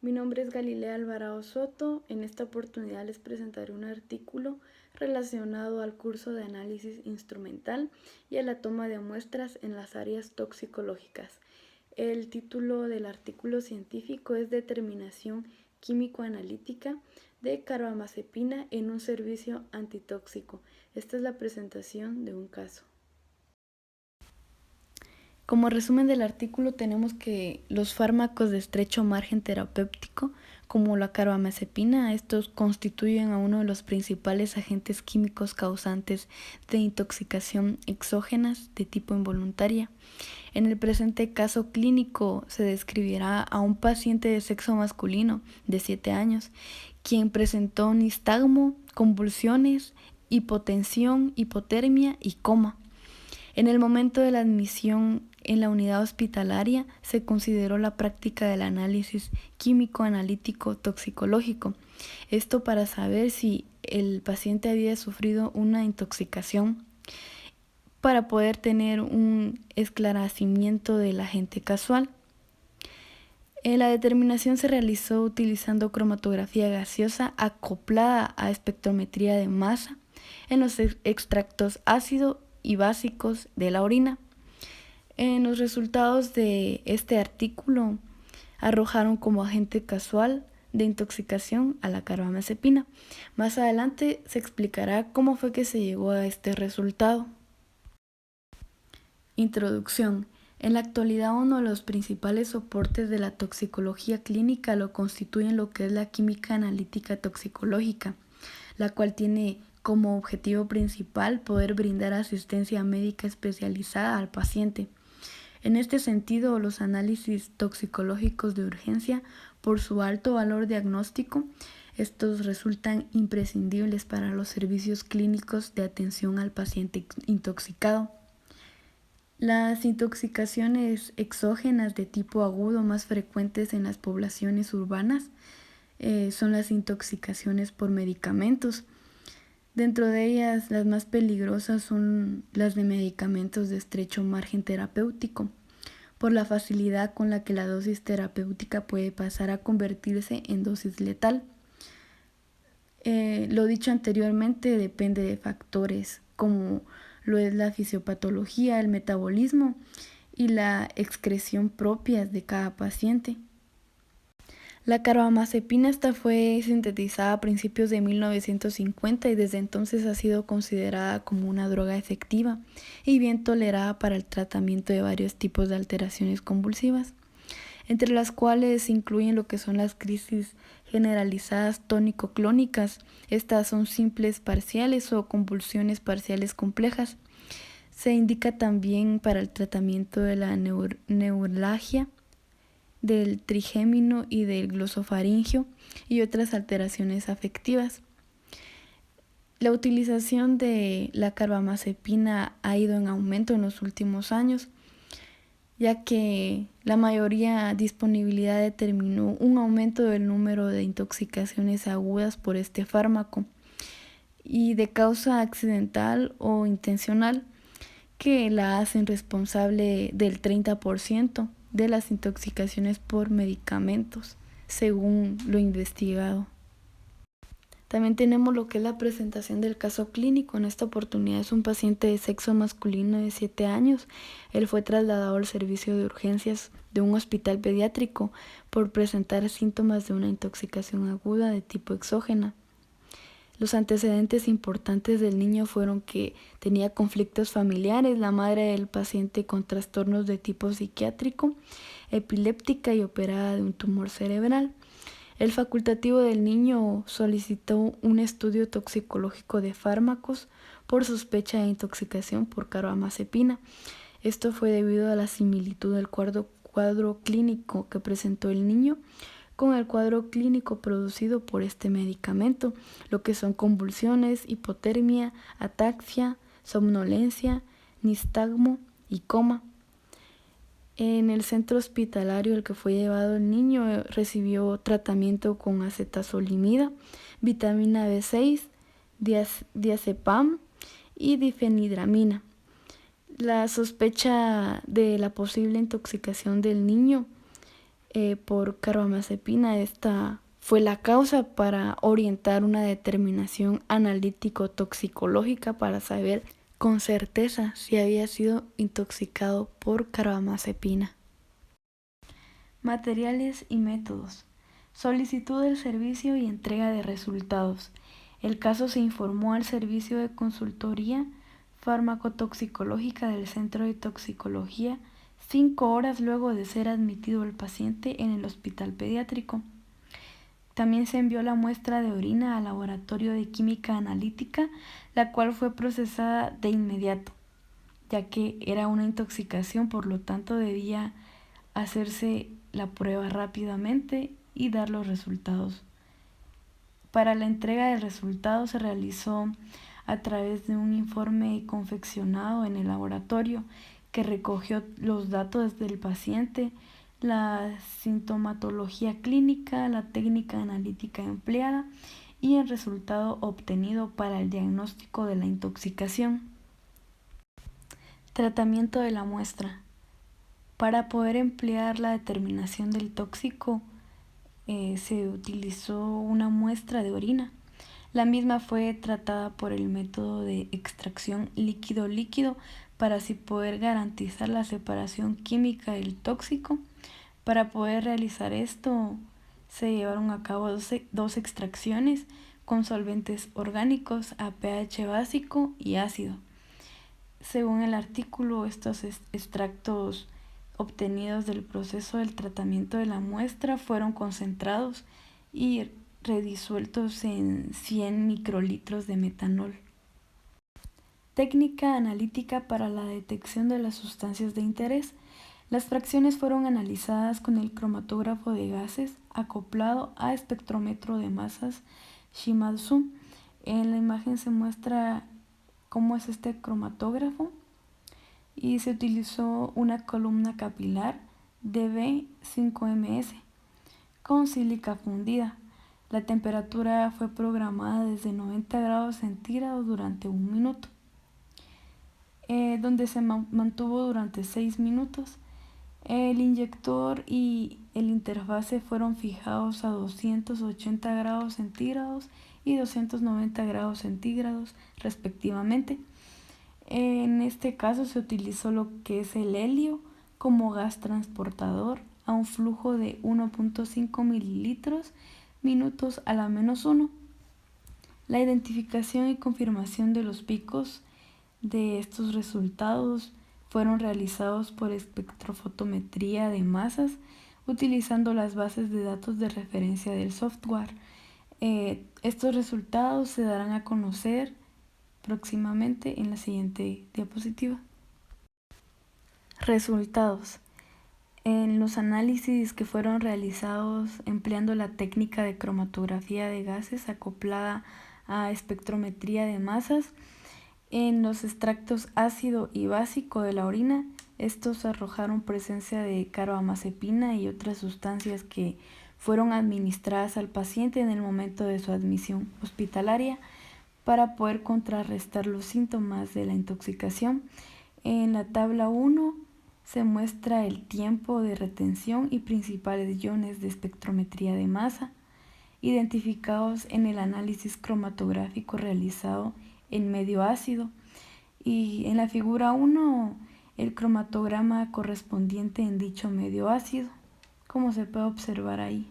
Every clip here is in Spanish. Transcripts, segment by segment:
Mi nombre es Galilea Alvarado Soto. En esta oportunidad les presentaré un artículo relacionado al curso de análisis instrumental y a la toma de muestras en las áreas toxicológicas. El título del artículo científico es Determinación químico-analítica de carbamazepina en un servicio antitóxico. Esta es la presentación de un caso. Como resumen del artículo tenemos que los fármacos de estrecho margen terapéutico, como la carbamazepina, estos constituyen a uno de los principales agentes químicos causantes de intoxicación exógenas de tipo involuntaria. En el presente caso clínico se describirá a un paciente de sexo masculino de 7 años, quien presentó nistagmo, convulsiones, hipotensión, hipotermia y coma. En el momento de la admisión en la unidad hospitalaria se consideró la práctica del análisis químico-analítico toxicológico. Esto para saber si el paciente había sufrido una intoxicación para poder tener un esclarecimiento del agente causal. La determinación se realizó utilizando cromatografía gaseosa acoplada a espectrometría de masa en los extractos ácido y básicos de la orina. En los resultados de este artículo arrojaron como agente causal de intoxicación a la carbamazepina. Más adelante se explicará cómo fue que se llegó a este resultado. Introducción. En la actualidad uno de los principales soportes de la toxicología clínica lo constituyen lo que es la química analítica toxicológica, la cual tiene como objetivo principal poder brindar asistencia médica especializada al paciente. En este sentido, los análisis toxicológicos de urgencia, por su alto valor diagnóstico, estos resultan imprescindibles para los servicios clínicos de atención al paciente intoxicado. Las intoxicaciones exógenas de tipo agudo más frecuentes en las poblaciones urbanas son las intoxicaciones por medicamentos. Dentro de ellas, las más peligrosas son las de medicamentos de estrecho margen terapéutico, por la facilidad con la que la dosis terapéutica puede pasar a convertirse en dosis letal. Lo dicho anteriormente depende de factores como lo es la fisiopatología, el metabolismo y la excreción propias de cada paciente. La carbamazepina fue sintetizada a principios de 1950 y desde entonces ha sido considerada como una droga efectiva y bien tolerada para el tratamiento de varios tipos de alteraciones convulsivas, entre las cuales se incluyen lo que son las crisis generalizadas tónico-clónicas. Estas son simples parciales o convulsiones parciales complejas. Se indica también para el tratamiento de la neuralgia, del trigémino y del glosofaringio y otras alteraciones afectivas. La utilización de la carbamazepina ha ido en aumento en los últimos años, ya que la mayoría disponibilidad determinó un aumento del número de intoxicaciones agudas por este fármaco y de causa accidental o intencional, que la hacen responsable del 30% de las intoxicaciones por medicamentos, según lo investigado. También tenemos lo que es la presentación del caso clínico. En esta oportunidad es un paciente de sexo masculino de 7 años. Él fue trasladado al servicio de urgencias de un hospital pediátrico por presentar síntomas de una intoxicación aguda de tipo exógena. Los antecedentes importantes del niño fueron que tenía conflictos familiares, la madre del paciente con trastornos de tipo psiquiátrico, epiléptica y operada de un tumor cerebral. El facultativo del niño solicitó un estudio toxicológico de fármacos por sospecha de intoxicación por carbamazepina. Esto fue debido a la similitud del cuadro clínico que presentó el niño con el cuadro clínico producido por este medicamento, lo que son convulsiones, hipotermia, ataxia, somnolencia, nistagmo y coma. En el centro hospitalario al que fue llevado el niño recibió tratamiento con acetazolimida, vitamina B6, diazepam y difenhidramina. La sospecha de la posible intoxicación del niño por carbamazepina. Esta fue la causa para orientar una determinación analítico-toxicológica para saber con certeza si había sido intoxicado por carbamazepina. Materiales y métodos. Solicitud del servicio y entrega de resultados. El caso se informó al Servicio de Consultoría Farmacotoxicológica del Centro de Toxicología 5 horas luego de ser admitido el paciente en el hospital pediátrico. También se envió la muestra de orina al laboratorio de química analítica, la cual fue procesada de inmediato, ya que era una intoxicación, por lo tanto debía hacerse la prueba rápidamente y dar los resultados. Para la entrega de resultados se realizó a través de un informe confeccionado en el laboratorio que recogió los datos del paciente, la sintomatología clínica, la técnica analítica empleada y el resultado obtenido para el diagnóstico de la intoxicación. Tratamiento de la muestra. Para poder emplear la determinación del tóxico, se utilizó una muestra de orina. La misma fue tratada por el método de extracción líquido-líquido para así poder garantizar la separación química del tóxico. Para poder realizar esto, se llevaron a cabo dos extracciones con solventes orgánicos a pH básico y ácido. Según el artículo, estos extractos obtenidos del proceso del tratamiento de la muestra fueron concentrados y redisueltos en 100 microlitros de metanol. Técnica analítica para la detección de las sustancias de interés. Las fracciones fueron analizadas con el cromatógrafo de gases acoplado a espectrómetro de masas Shimadzu. En la imagen se muestra cómo es este cromatógrafo y se utilizó una columna capilar DB5MS con sílica fundida. La temperatura fue programada desde 90 grados centígrados durante 1 minuto, donde se mantuvo durante 6 minutos. El inyector y el interfase fueron fijados a 280 grados centígrados y 290 grados centígrados respectivamente. En este caso se utilizó lo que es el helio como gas transportador a un flujo de 1.5 mililitros minutos a la -1. La identificación y confirmación de los picos de estos resultados fueron realizados por espectrofotometría de masas utilizando las bases de datos de referencia del software. Estos resultados se darán a conocer próximamente en la siguiente diapositiva. Resultados. En los análisis que fueron realizados empleando la técnica de cromatografía de gases acoplada a espectrometría de masas, en los extractos ácido y básico de la orina, estos arrojaron presencia de carbamazepina y otras sustancias que fueron administradas al paciente en el momento de su admisión hospitalaria para poder contrarrestar los síntomas de la intoxicación. En la tabla 1 se muestra el tiempo de retención y principales iones de espectrometría de masa identificados en el análisis cromatográfico realizado en medio ácido, y en la figura 1 el cromatograma correspondiente en dicho medio ácido, como se puede observar ahí.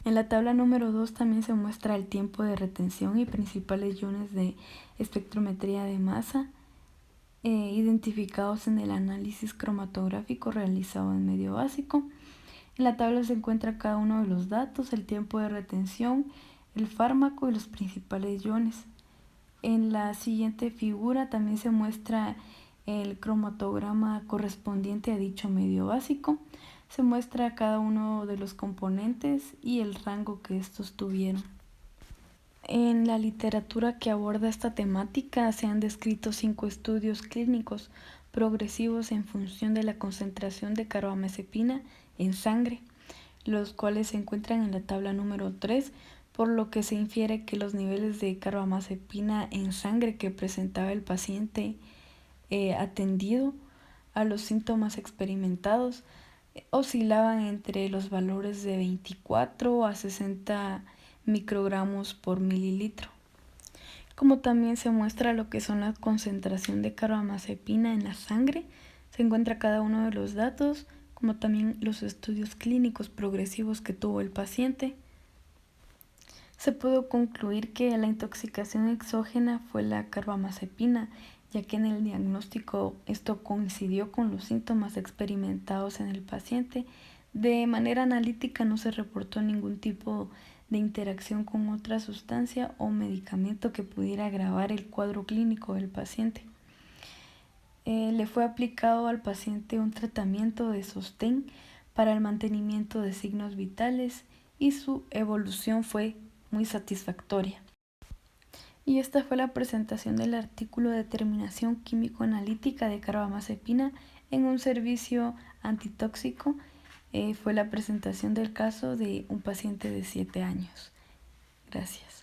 En la tabla número 2 también se muestra el tiempo de retención y principales iones de espectrometría de masa identificados en el análisis cromatográfico realizado en medio básico. En la tabla se encuentra cada uno de los datos, el tiempo de retención, el fármaco y los principales iones. En la siguiente figura también se muestra el cromatograma correspondiente a dicho medio básico. Se muestra cada uno de los componentes y el rango que estos tuvieron. En la literatura que aborda esta temática se han descrito 5 estudios clínicos progresivos en función de la concentración de carbamazepina en sangre, los cuales se encuentran en la tabla número 3, por lo que se infiere que los niveles de carbamazepina en sangre que presentaba el paciente atendido a los síntomas experimentados oscilaban entre los valores de 24 a 60 microgramos por mililitro. Como también se muestra lo que son la concentración de carbamazepina en la sangre, se encuentra cada uno de los datos, como también los estudios clínicos progresivos que tuvo el paciente. Se pudo concluir que la intoxicación exógena fue la carbamazepina, ya que en el diagnóstico esto coincidió con los síntomas experimentados en el paciente. De manera analítica no se reportó ningún tipo de interacción con otra sustancia o medicamento que pudiera agravar el cuadro clínico del paciente. Le fue aplicado al paciente un tratamiento de sostén para el mantenimiento de signos vitales y su evolución fue muy satisfactoria. Y esta fue la presentación del artículo de determinación químico-analítica de carbamazepina en un servicio antitóxico. Fue la presentación del caso de un paciente de 7 años. Gracias.